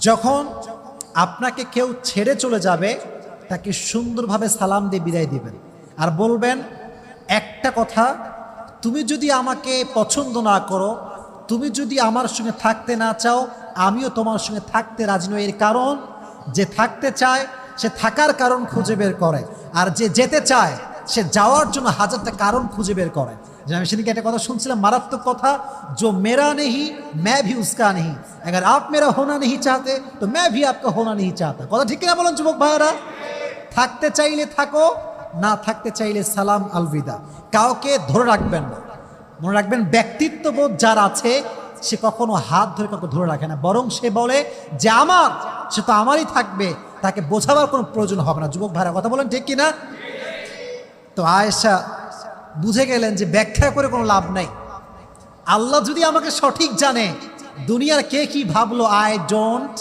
যখন আপনাকে কেউ ছেড়ে চলে যাবে তাকে সুন্দরভাবে সালাম দিয়ে বিদায় দিবেন আর বলবেন একটা কথা, তুমি যদি আমাকে পছন্দ না করো, তুমি যদি আমার সঙ্গে থাকতে না চাও, আমিও তোমার সঙ্গে থাকতে রাজি নই। এর কারণ, যে থাকতে চায় সে থাকার কারণ খুঁজে বের করে, আর যে যেতে চায় সে যাওয়ার জন্য হাজারটা কারণ খুঁজে বের করে। যে আমি সেদিকে একটা কথা শুনছিলাম, মারাত্মক কথা, जो मेरा नहीं मैं भी उसका नहीं, अगर आप मेरा होना नहीं चाहते तो मैं भी आपका होना नहीं चाहता। কথা ঠিক কিনা বলেন যুবক ভাইরা? থাকতে চাইলে থাকো, না থাকতে চাইলে সালাম আলবিদা। কাউকে ধরে রাখবেন না। মনে রাখবেন, ব্যক্তিত্ববোধ যার আছে সে কখনো হাত ধরে কাউকে ধরে রাখে না, বরং সে বলে যে আমার, সে তো আমারই থাকবে, তাকে বোঝাবার কোনো প্রয়োজন হবে না। যুবক ভাইরা কথা বলেন ঠিক কিনা? তো আয়েশা বুঝে গেলেন যে ব্যাখ্যা করে কোনো লাভ নাই। আল্লাহ যদি আমাকে সঠিক জানে, দুনিয়ার কে কি ভাবলো আই ডোন্ট